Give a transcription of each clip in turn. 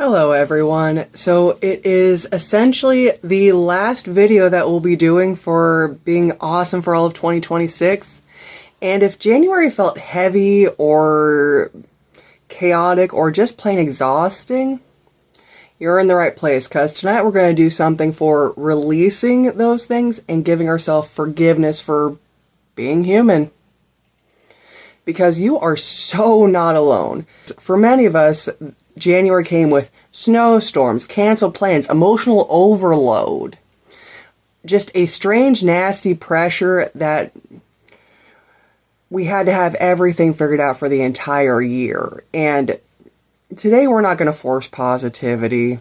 Hello everyone. So it is essentially the last video that we'll be doing for being awesome for all of 2026. And if January felt heavy or chaotic or just plain exhausting, you're in the right place, because tonight we're going to do something for releasing those things and giving ourselves forgiveness for being human. Because you are so not alone. For many of us, January came with snowstorms, canceled plans, emotional overload. Just a strange, nasty pressure that we had to have everything figured out for the entire year. And today we're not going to force positivity.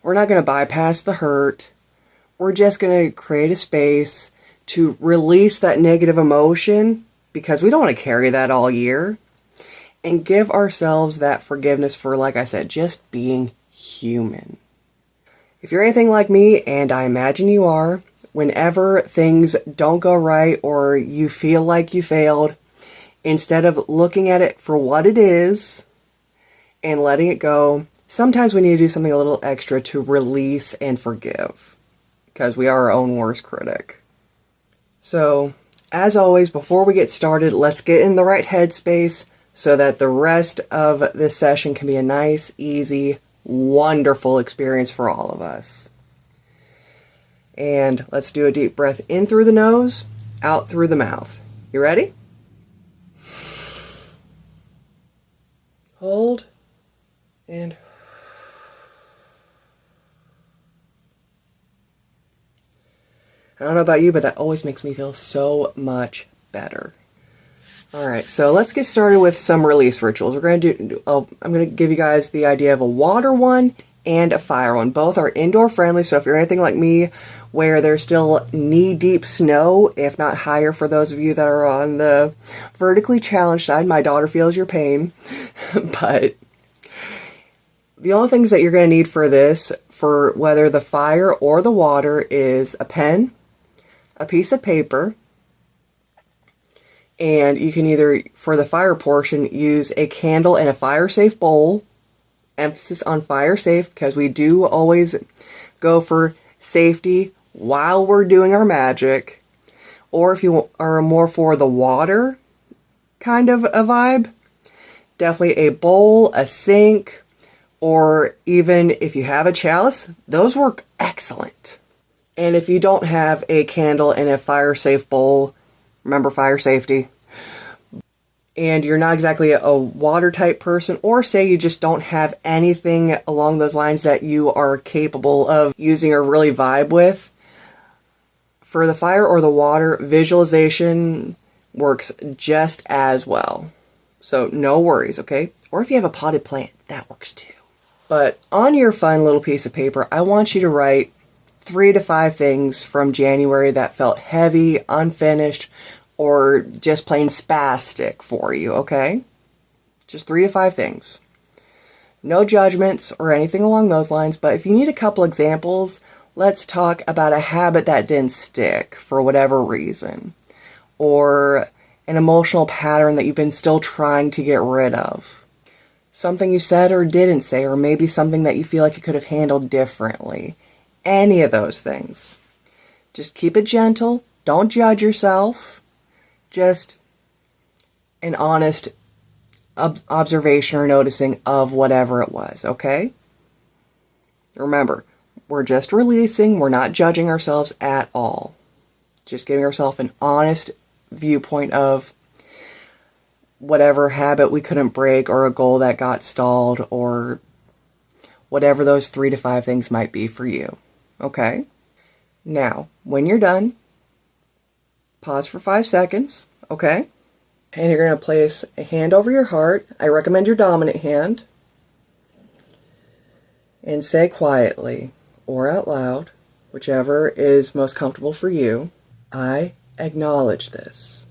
We're not going to bypass the hurt. We're just going to create a space to release that negative emotion, because we don't want to carry that all year, and give ourselves that forgiveness for, like I said, just being human. If you're anything like me, and I imagine you are, whenever things don't go right or you feel like you failed, instead of looking at it for what it is and letting it go, sometimes we need to do something a little extra to release and forgive, because we are our own worst critic. So, as always, before we get started, let's get in the right headspace so that the rest of this session can be a nice, easy, wonderful experience for all of us. And let's do a deep breath in through the nose, out through the mouth. You ready? Hold and I don't know about you, but that always makes me feel so much better. All right, so let's get started with some release rituals. We're going to do, I'm going to give you guys the idea of a water one and a fire one. Both are indoor friendly, so if you're anything like me, where there's still knee-deep snow, if not higher for those of you that are on the vertically challenged side, my daughter feels your pain. But the only things that you're going to need for this, for whether the fire or the water, is a pen, a piece of paper, and you can either, for the fire portion, use a candle and a fire-safe bowl. Emphasis on fire-safe, because we do always go for safety while we're doing our magic. Or if you are more for the water kind of a vibe, definitely a bowl, a sink, or even if you have a chalice, those work excellent. And if you don't have a candle and a fire-safe bowl, remember fire safety, and you're not exactly a water-type person, or say you just don't have anything along those lines that you are capable of using or really vibe with, for the fire or the water, visualization works just as well. So no worries, okay? Or if you have a potted plant, that works too. But on your fun little piece of paper, I want you to write 3 to 5 things from January that felt heavy, unfinished, or just plain spastic for you, okay? Just 3 to 5 things. No judgments or anything along those lines, but if you need a couple examples, let's talk about a habit that didn't stick for whatever reason, or an emotional pattern that you've been still trying to get rid of. Something you said or didn't say, or maybe something that you feel like you could have handled differently. Any of those things. Just keep it gentle. Don't judge yourself. Just an honest observation or noticing of whatever it was, okay? Remember, we're just releasing. We're not judging ourselves at all. Just giving ourselves an honest viewpoint of whatever habit we couldn't break, or a goal that got stalled, or whatever those 3 to 5 things might be for you. Okay? Now, when you're done, pause for 5 seconds, okay? And you're going to place a hand over your heart. I recommend your dominant hand. And say quietly, or out loud, whichever is most comfortable for you, I acknowledge this.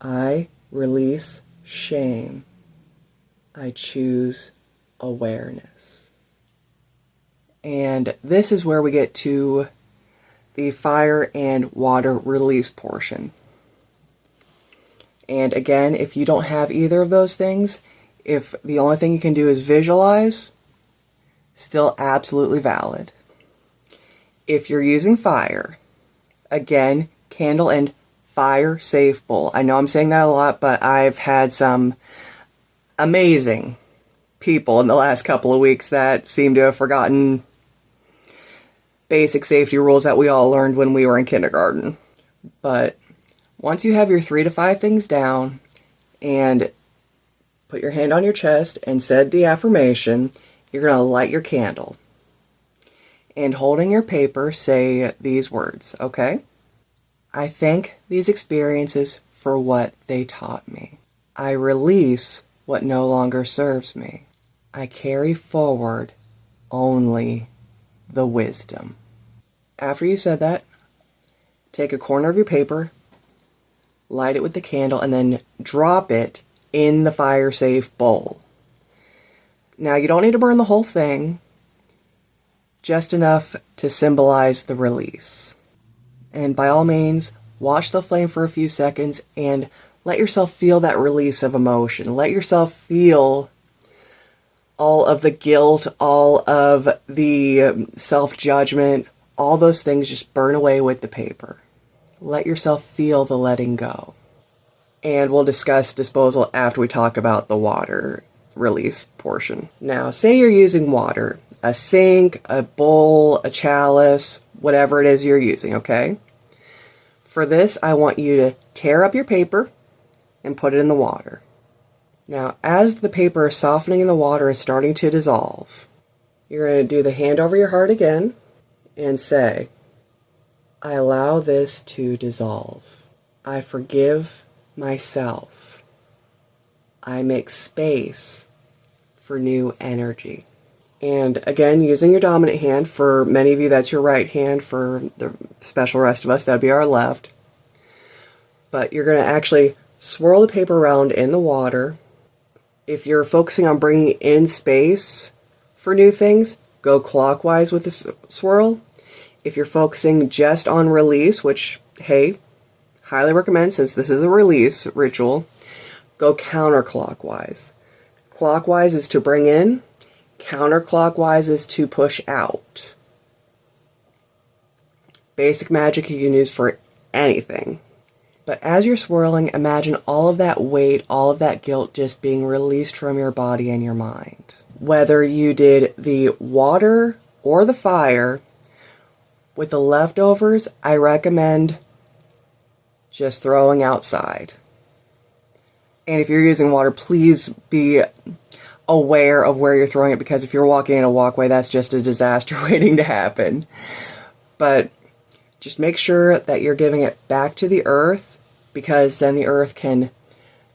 I release shame. I choose awareness. And this is where we get to the fire and water release portion. And again, if you don't have either of those things, If the only thing you can do is visualize, still absolutely valid. If you're using fire, again, candle and fire safe bowl. I know I'm saying that a lot, but I've had some amazing people in the last couple of weeks that seem to have forgotten basic safety rules that we all learned when we were in kindergarten. But once you have your 3 to 5 things down and put your hand on your chest and said the affirmation, you're going to light your candle. And holding your paper, say these words, okay? I thank these experiences for what they taught me. I release what no longer serves me. I carry forward only the wisdom. After you said that, take a corner of your paper, light it with the candle, and then drop it in the fire safe bowl. Now, you don't need to burn the whole thing, just enough to symbolize the release. And by all means, watch the flame for a few seconds and let yourself feel that release of emotion. Let yourself feel all of the guilt, all of the self-judgment, all those things just burn away with the paper. Let yourself feel the letting go. And we'll discuss disposal after we talk about the water release portion. Now, say you're using water, a sink, a bowl, a chalice, whatever it is you're using, okay? For this, I want you to tear up your paper and put it in the water. Now, as the paper is softening and the water is starting to dissolve, you're going to do the hand over your heart again and say, I allow this to dissolve. I forgive myself. I make space for new energy. And again, using your dominant hand, for many of you that's your right hand, for the special rest of us that'd be our left. But you're going to actually swirl the paper around in the water. If you're focusing on bringing in space for new things, go clockwise with the swirl. If you're focusing just on release, which, hey, highly recommend since this is a release ritual, go counterclockwise. Clockwise is to bring in. Counterclockwise is to push out. Basic magic you can use for anything. But as you're swirling, imagine all of that weight, all of that guilt just being released from your body and your mind. Whether you did the water or the fire, with the leftovers, I recommend just throwing outside. And if you're using water, please be aware of where you're throwing it, because if you're walking in a walkway, that's just a disaster waiting to happen. But just make sure that you're giving it back to the earth, because then the earth can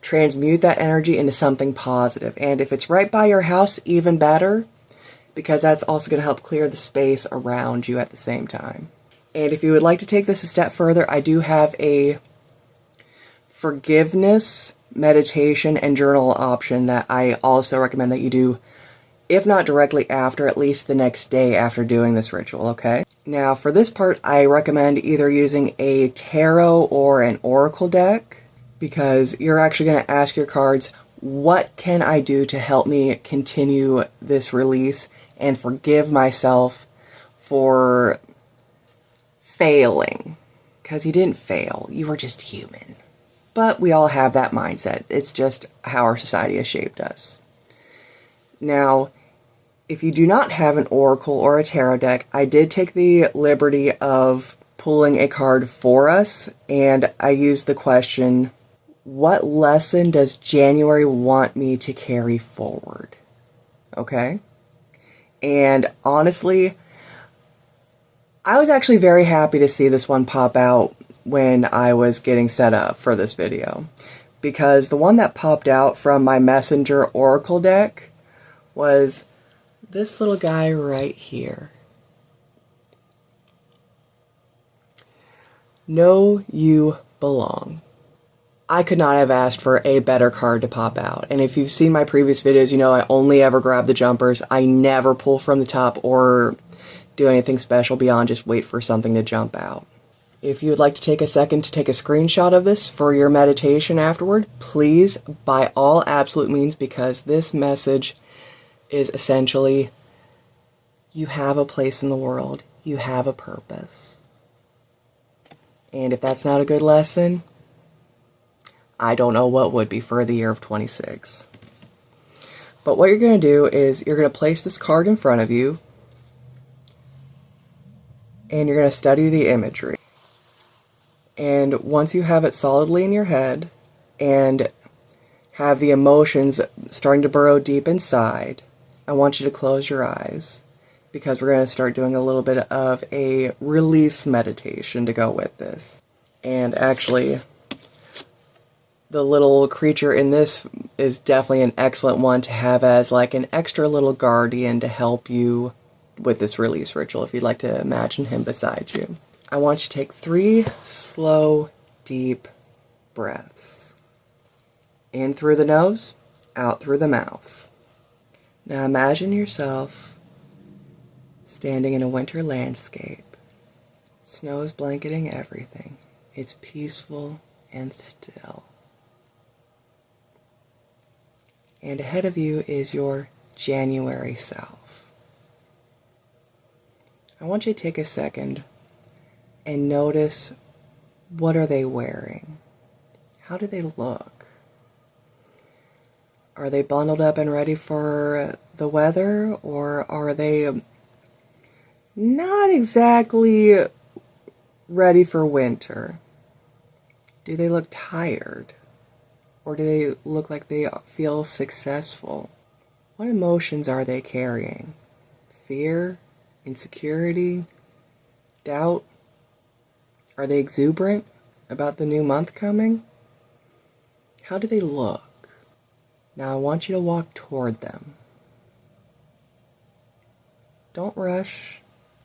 transmute that energy into something positive. And if it's right by your house, even better, because that's also going to help clear the space around you at the same time. And if you would like to take this a step further, I do have a forgiveness meditation and journal option that I also recommend that you do, if not directly after, at least the next day after doing this ritual, okay? Now, for this part, I recommend either using a tarot or an oracle deck, because you're actually going to ask your cards, what can I do to help me continue this release and forgive myself for failing? Because you didn't fail, you were just human. But we all have that mindset. It's just how our society has shaped us. Now, if you do not have an oracle or a tarot deck, I did take the liberty of pulling a card for us, and I used the question, what lesson does January want me to carry forward? Okay? And honestly, I was actually very happy to see this one pop out when I was getting set up for this video, because the one that popped out from my Messenger Oracle deck was this little guy right here. Know you belong. I could not have asked for a better card to pop out. And if you've seen my previous videos, you know I only ever grab the jumpers. I never pull from the top or do anything special beyond just wait for something to jump out. If you would like to take a second to take a screenshot of this for your meditation afterward, please, by all absolute means, because this message is essentially, you have a place in the world, you have a purpose. And if that's not a good lesson, I don't know what would be for the year of 26. But what you're going to do is you're going to place this card in front of you, and you're going to study the imagery. And once you have it solidly in your head and have the emotions starting to burrow deep inside, I want you to close your eyes, because we're going to start doing a little bit of a release meditation to go with this. And actually, the little creature in this is definitely an excellent one to have as like an extra little guardian to help you with this release ritual, if you'd like to imagine him beside you. I want you to take 3 slow, deep breaths. In through the nose, out through the mouth. Now imagine yourself standing in a winter landscape. Snow is blanketing everything. It's peaceful and still. And ahead of you is your January self. I want you to take a second and notice, what are they wearing? How do they look? Are they bundled up and ready for the weather, or are they not exactly ready for winter? Do they look tired? Or do they look like they feel successful? What emotions are they carrying? Fear? Insecurity? Doubt? Are they exuberant about the new month coming? How do they look? Now I want you to walk toward them. Don't rush,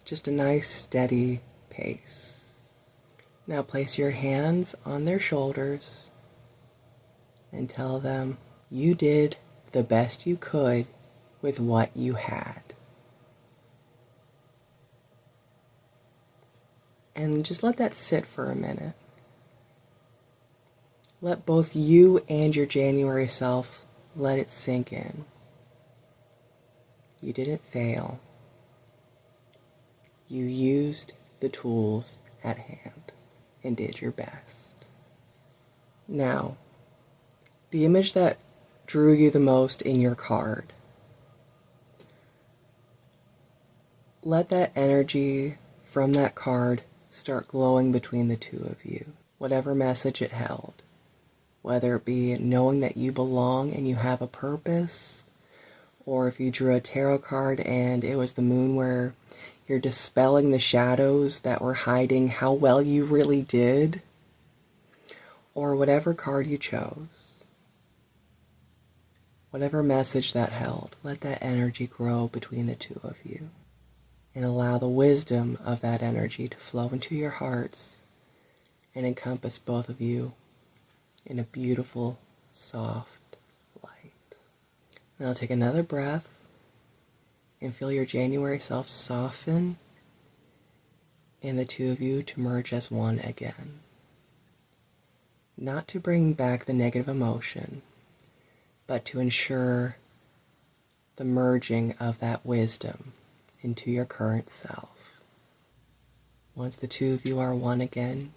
just a nice steady pace. Now place your hands on their shoulders and tell them you did the best you could with what you had. And just let that sit for a minute. Let both you and your January self let it sink in. You didn't fail. You used the tools at hand and did your best. Now, the image that drew you the most in your card, let that energy from that card start glowing between the two of you. Whatever message it held, whether it be knowing that you belong and you have a purpose, or if you drew a tarot card and it was the moon where you're dispelling the shadows that were hiding how well you really did, or whatever card you chose. Whatever message that held, let that energy grow between the two of you. And allow the wisdom of that energy to flow into your hearts and encompass both of you in a beautiful, soft light. Now take another breath and feel your January self soften and the two of you to merge as one again. Not to bring back the negative emotion, but to ensure the merging of that wisdom into your current self. Once the two of you are one again,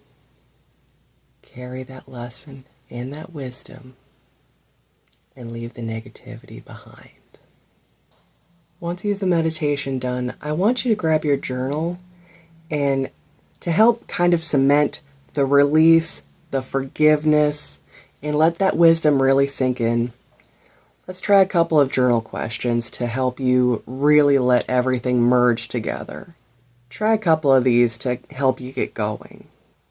carry that lesson and that wisdom and leave the negativity behind. Once you have the meditation done, I want you to grab your journal, and to help kind of cement the release, the forgiveness, and let that wisdom really sink in, let's try a couple of journal questions to help you really let everything merge together. Try a couple of these to help you get going.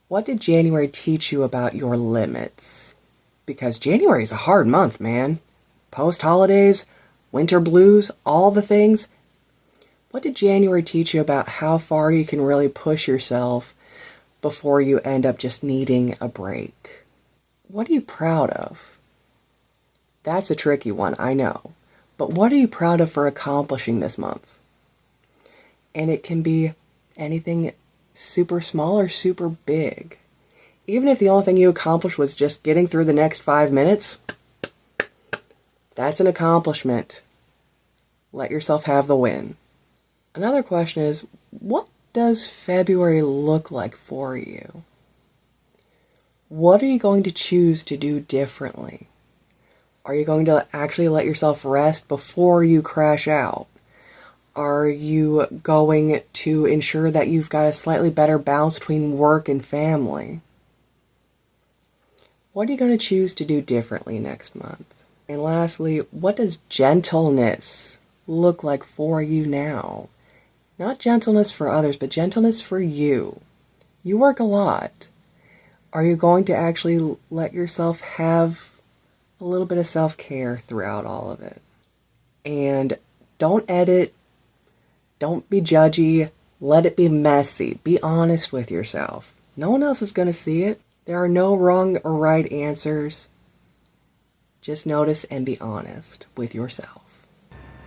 What did January teach you about your limits? Because January is a hard month, man. Post-holidays, winter blues, all the things. What did January teach you about how far you can really push yourself before you end up just needing a break? What are you proud of? That's a tricky one, I know. But what are you proud of for accomplishing this month? And it can be anything super small or super big. Even if the only thing you accomplished was just getting through the next 5 minutes, that's an accomplishment. Let yourself have the win. Another question is, what does February look like for you? What are you going to choose to do differently? Are you going to actually let yourself rest before you crash out? Are you going to ensure that you've got a slightly better balance between work and family? What are you going to choose to do differently next month? And lastly, what does gentleness look like for you now? Not gentleness for others, but gentleness for you. You work a lot. Are you going to actually let yourself have a little bit of self-care throughout all of it? And don't edit. Don't be judgy. Let it be messy. Be honest with yourself. No one else is going to see it. There are no wrong or right answers. Just notice and be honest with yourself.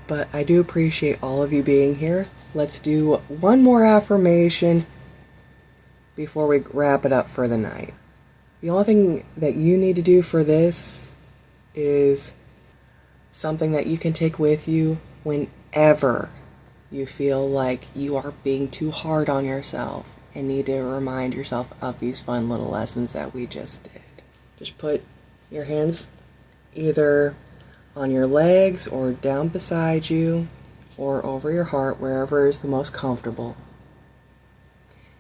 But I do appreciate all of you being here. Let's do one more affirmation before we wrap it up for the night. The only thing that you need to do for this is something that you can take with you whenever you feel like you are being too hard on yourself and need to remind yourself of these fun little lessons that we just did. Just put your hands either on your legs or down beside you or over your heart, wherever is the most comfortable,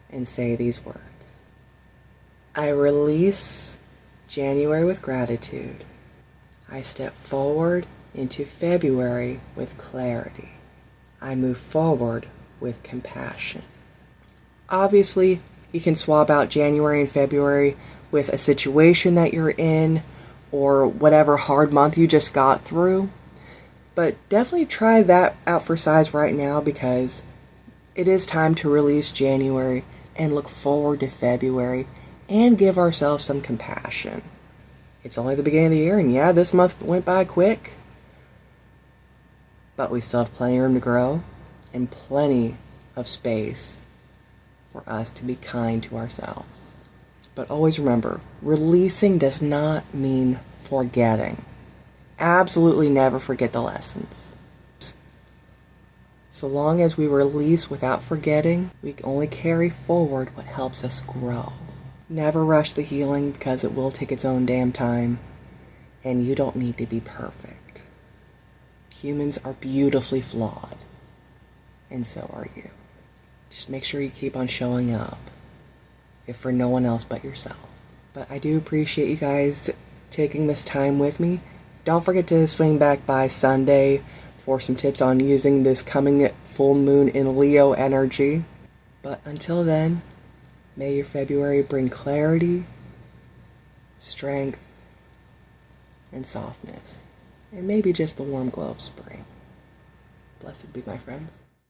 and say these words. I release January with gratitude. I step forward into February with clarity. I move forward with compassion. Obviously, you can swap out January and February with a situation that you're in or whatever hard month you just got through. But definitely try that out for size right now, because it is time to release January and look forward to February and give ourselves some compassion. It's only the beginning of the year, and yeah, this month went by quick. But we still have plenty of room to grow and plenty of space for us to be kind to ourselves. But always remember, releasing does not mean forgetting. Absolutely never forget the lessons. So long as we release without forgetting, we can only carry forward what helps us grow. Never rush the healing, because it will take its own damn time, and you don't need to be perfect. Humans are beautifully flawed, and so are you. Just make sure you keep on showing up, if for no one else but yourself. But I do appreciate you guys taking this time with me. Don't forget to swing back by Sunday for some tips on using this coming full moon in Leo energy. But until then, may your February bring clarity, strength, and softness, and maybe just the warm glow of spring. Blessed be, my friends.